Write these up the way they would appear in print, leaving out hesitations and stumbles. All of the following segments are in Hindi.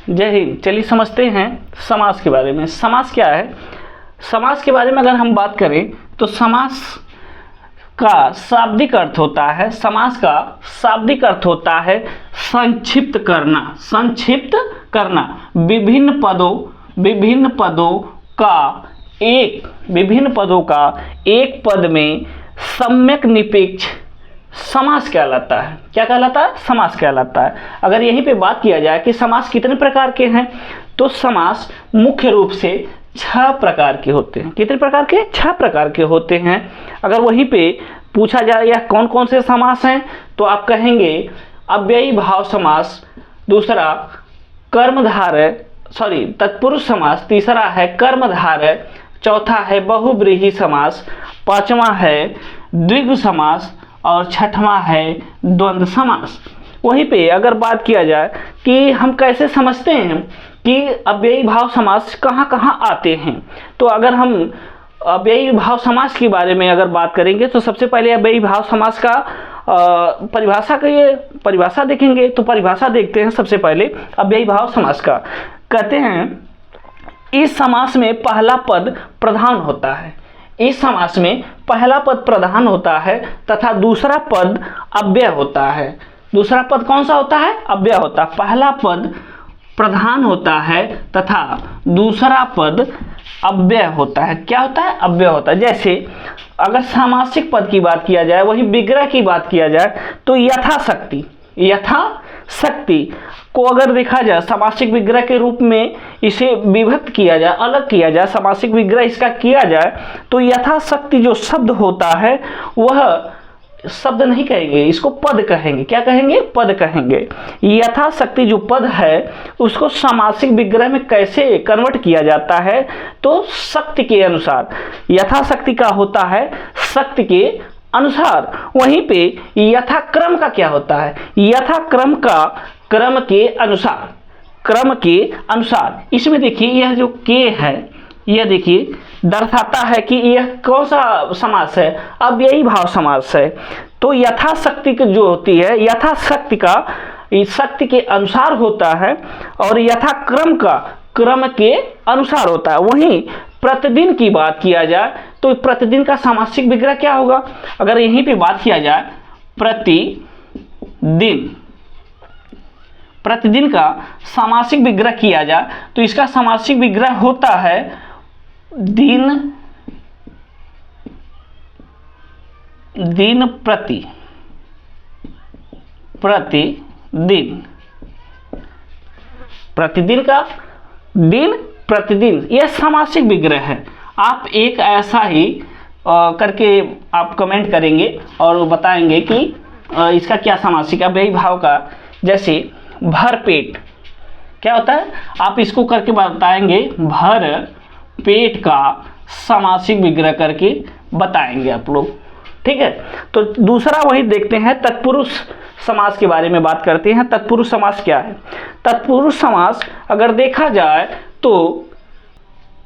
जय हिंद। चलिए समझते हैं समास के बारे में। समास क्या है? समास के बारे में अगर हम बात करें तो समास का शाब्दिक अर्थ होता है, समास का शाब्दिक अर्थ होता है संक्षिप्त करना। संक्षिप्त करना, विभिन्न पदों का एक पद में सम्यक निपेक्ष समास कहलाता है। क्या कहलाता है? समास कहलाता है। अगर यहीं पे बात किया जाए कि समास कितने प्रकार के हैं, तो समास मुख्य रूप से 6 प्रकार के होते हैं। कितने प्रकार के? 6 प्रकार के होते हैं। अगर वहीं पे पूछा जाए यह कौन कौन से समास हैं, तो आप कहेंगे अव्ययी भाव समास, दूसरा तत्पुरुष समास, तीसरा है कर्मधारय, चौथा है बहुव्रीहि समास, पांचवा है द्विगु समास और छठवां है द्वंद्व समास। वहीं पे अगर बात किया जाए कि हम कैसे समझते हैं कि अव्ययी भाव समास कहाँ कहाँ आते हैं, तो अगर हम अव्ययी भाव समास के बारे में अगर बात करेंगे तो सबसे पहले अव्ययी भाव समास का परिभाषा देखेंगे। तो परिभाषा देखते हैं सबसे पहले अव्ययी भाव समास का। कहते हैं इस समास में पहला पद प्रधान होता है। इस समास में पहला पद प्रधान होता है तथा दूसरा पद अव्यय होता है। दूसरा पद कौन सा होता है? अव्यय होता है। पहला पद प्रधान होता है तथा दूसरा पद अव्यय होता है। क्या होता है? अव्यय होता है। जैसे अगर सामासिक पद की बात किया जाए, वही विग्रह की बात किया जाए, तो यथाशक्ति को अगर देखा जाए सामासिक विग्रह के रूप में इसे विभक्त किया जाए, अलग किया जाए, सामासिक विग्रह इसका किया जाए, तो यथाशक्ति जो शब्द होता है वह शब्द नहीं कहेंगे, इसको पद कहेंगे। क्या कहेंगे? पद कहेंगे। यथाशक्ति जो पद है उसको सामासिक विग्रह में कैसे कन्वर्ट किया जाता है, तो शक्ति के अनुसार। यथाशक्ति का होता है शक्ति के अनुसार। वहीं पे यथाक्रम का क्या होता है? यथाक्रम का क्रम के अनुसार। इसमें देखिए यह जो के है, यह देखिए दर्शाता है कि यह कौन सा समास है? अव्ययी भाव समास है। तो यथाशक्ति जो होती है, यथाशक्ति का शक्ति के अनुसार होता है और यथाक्रम का क्रम के अनुसार होता है। वहीं प्रतिदिन की बात किया जाए तो प्रतिदिन का सामासिक विग्रह क्या होगा? अगर यहीं पे बात किया जाए प्रतिदिन का सामासिक विग्रह किया जाए तो इसका सामासिक विग्रह होता है दिन प्रतिदिन का दिन प्रतिदिन, यह सामासिक विग्रह है। आप एक ऐसा ही करके आप कमेंट करेंगे और बताएंगे कि इसका क्या सामासिक अव्ययी भाव का। जैसे भर पेट क्या होता है? आप इसको करके बताएंगे, भर पेट का सामासिक विग्रह करके बताएंगे आप लोग। ठीक है। तो दूसरा वही देखते हैं तत्पुरुष समास के बारे में बात करते हैं। तत्पुरुष समास क्या है? तत्पुरुष समास अगर देखा जाए तो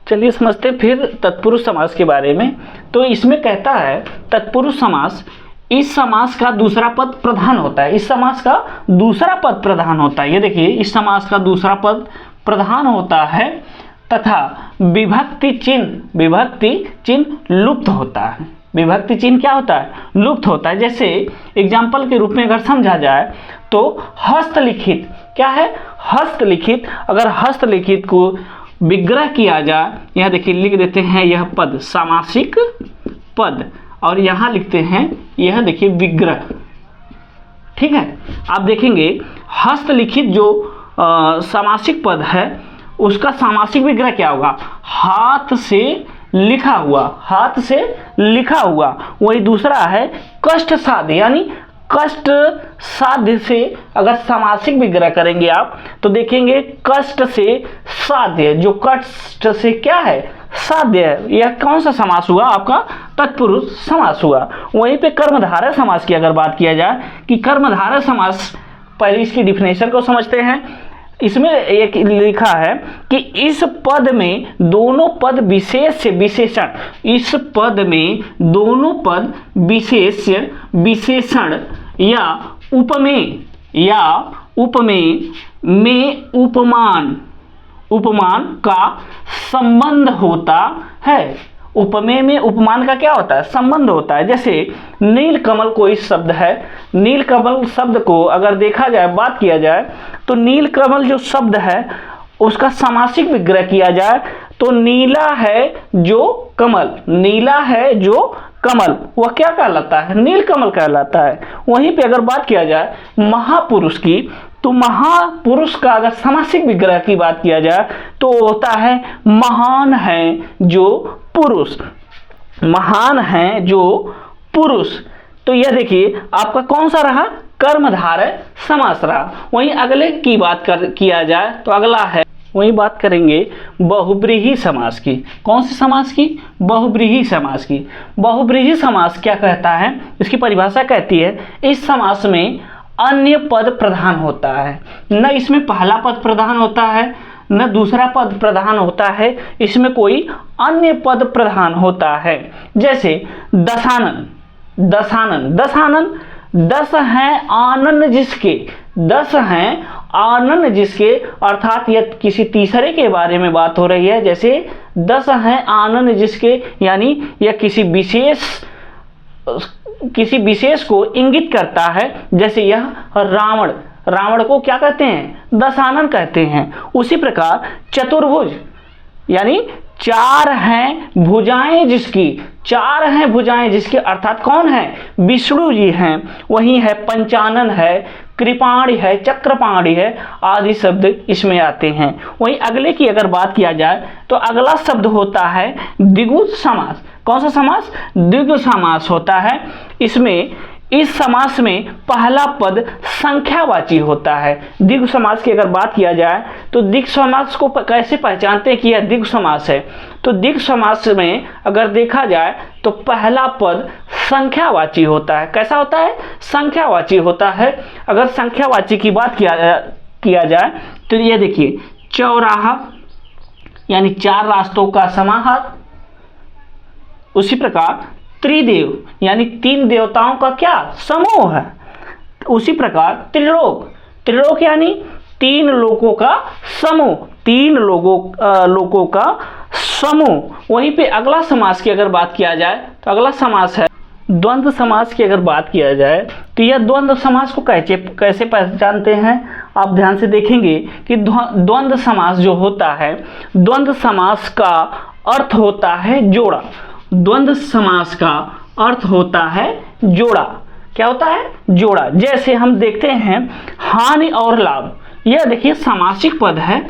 चलिए समझते हैं फिर तत्पुरुष समास के बारे में। तो इसमें कहता है तत्पुरुष समास, इस समास का दूसरा पद प्रधान होता है। इस समास का दूसरा पद प्रधान होता है। ये देखिए इस समास का दूसरा पद प्रधान होता है तथा विभक्ति चिन्ह लुप्त होता है। विभक्ति चिन्ह क्या होता है? लुप्त होता है। जैसे एग्जाम्पल के रूप में अगर समझा जाए तो हस्तलिखित क्या है? हस्तलिखित। अगर हस्तलिखित को विग्रह किया जाए, यह देखिए लिख देते हैं यह पद सामासिक पद और यहाँ लिखते हैं यह देखिए विग्रह। ठीक है। आप देखेंगे हस्तलिखित जो सामासिक पद है उसका सामासिक विग्रह क्या होगा? हाथ से लिखा हुआ। वही दूसरा है कष्ट साध्य, यानी कष्ट साध्य से अगर सामासिक विग्रह करेंगे आप तो देखेंगे कष्ट से साध्य, जो कष्ट से क्या है? साध्य है। यह कौन सा समास हुआ? आपका तत्पुरुष समास हुआ। वहीं पे कर्मधारय समास की अगर बात किया जाए कि कर्मधारय समास, पहले इसकी डिफिनेशन को समझते हैं। इसमें एक लिखा है कि इस पद में दोनों पद विशेष से विशेषण, इस पद में दोनों पद विशेषण या उपमेय में उपमान का संबंध होता है। उपमेय में उपमान का क्या होता है? संबंध होता है। जैसे नीलकमल कोई शब्द है, नीलकमल शब्द को अगर देखा जाए, बात किया जाए तो नीलकमल जो शब्द है उसका समासिक विग्रह किया जाए तो नीला है जो कमल, नीला है जो कमल, वह क्या कहलाता है? नीलकमल कहलाता है। वहीं पे अगर बात किया जाए महापुरुष की, तो महापुरुष का अगर समासिक विग्रह की बात किया जाए तो होता है महान है जो पुरुष, महान है जो पुरुष। तो यह देखिए आपका कौन सा रहा? कर्मधारय समास रहा। वहीं अगले की बात किया जाए तो अगला है, वही बात करेंगे बहुब्रीहि समास की। कौन से समास की? बहुब्रीहि समास की। बहुब्रीहि समास क्या कहता है? इसकी परिभाषा कहती है इस समास में अन्य पद प्रधान होता है, न इसमें पहला पद प्रधान होता है न दूसरा पद प्रधान होता है, इसमें कोई अन्य पद प्रधान होता है। जैसे दशानन, दशानन, दशानन, दस हैं आनन जिसके, दस हैं आनन जिसके, अर्थात यह किसी तीसरे के बारे में बात हो रही है। जैसे दस हैं आनन जिसके, यानी यह किसी विशेष को इंगित करता है। जैसे यह रावण, रावण को क्या कहते हैं? दशानन कहते हैं। उसी प्रकार चतुर्भुज, यानी चार हैं भुजाएं जिसकी, चार हैं भुजाएं जिसके, अर्थात कौन है? विष्णु जी हैं। वही है पंचानन है, कृपाणी है, चक्रपाणी है, आदि शब्द इसमें आते हैं। वहीं अगले की अगर बात किया जाए तो अगला शब्द होता है द्विगु समास। कौन सा समास? द्विगु समास होता है। इसमें इस समास में पहला पद संख्यावाची होता है। द्विगु समास की अगर बात किया जाए तो द्विगु समास को कैसे पहचानते हैं कि यह द्विगु समास है? तो द्विगु समास में अगर देखा जाए तो पहला पद संख्यावाची होता है। कैसा होता है? संख्यावाची होता है। अगर संख्यावाची की बात किया जाए तो ये देखिए चौराहा, यानी चार रास्तों का समाहार। उसी प्रकार त्रिदेव, यानी तीन देवताओं का क्या? समूह है। उसी प्रकार त्रिलोक, त्रिलोक यानी तीन लोकों का समूह, तीन लोकों का समूह। वहीं पे अगला समास की अगर बात किया जाए तो अगला समास है द्वंद्व समास की। अगर बात किया जाए तो यह द्वंद्व समास को कैसे पहचानते हैं? आप ध्यान से देखेंगे कि द्वंद्व समास जो होता है, द्वंद्व समास का अर्थ होता है जोड़ा। द्वंद्व समास का अर्थ होता है जोड़ा। क्या होता है? जोड़ा। जैसे हम देखते हैं हानि और लाभ, यह देखिए समासिक पद है।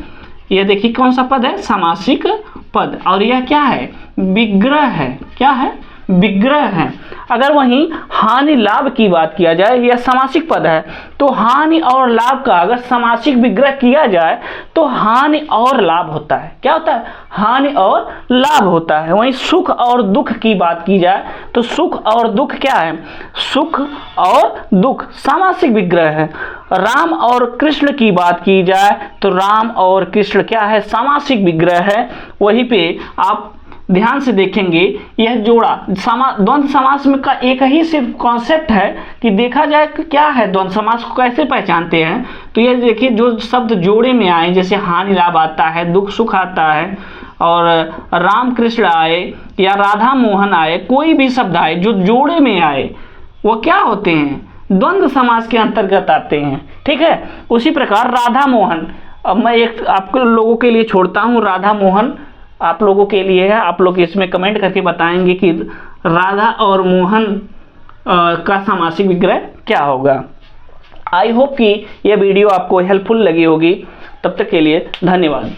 यह देखिए कौन सा पद है? समासिक पद। और यह क्या है? विग्रह है। क्या है? विग्रह है। अगर वहीं हानि लाभ की बात किया जाए, यह समासिक पद है, तो हानि और लाभ का अगर समासिक विग्रह किया जाए तो हानि और लाभ होता है। क्या होता है? हानि और लाभ होता है। वहीं सुख और दुख की बात की जाए तो सुख और दुख क्या है? सुख और दुख समासिक विग्रह है। राम और कृष्ण की बात की जाए तो राम और कृष्ण क्या है? समासिक विग्रह है। वहीं पे आप ध्यान से देखेंगे यह जोड़ा द्वंद्व समास में का एक ही सिर्फ कॉन्सेप्ट है कि देखा जाए कि क्या है द्वंद्व समास को कैसे पहचानते हैं। तो यह देखिए जो शब्द जोड़े में आए, जैसे हानि लाभ आता है, दुख सुख आता है, और राम कृष्ण आए या राधा मोहन आए, कोई भी शब्द आए जो जोड़े में आए वो क्या होते हैं? द्वंद्व समास के अंतर्गत आते हैं। ठीक है। उसी प्रकार राधा मोहन, अब मैं एक आप लोगों के लिए छोड़ता हूँ, राधा मोहन आप लोगों के लिए है। आप लोग इसमें कमेंट करके बताएंगे कि राधा और मोहन का समासिक विग्रह क्या होगा। आई होप कि यह वीडियो आपको हेल्पफुल लगी होगी। तब तक के लिए धन्यवाद।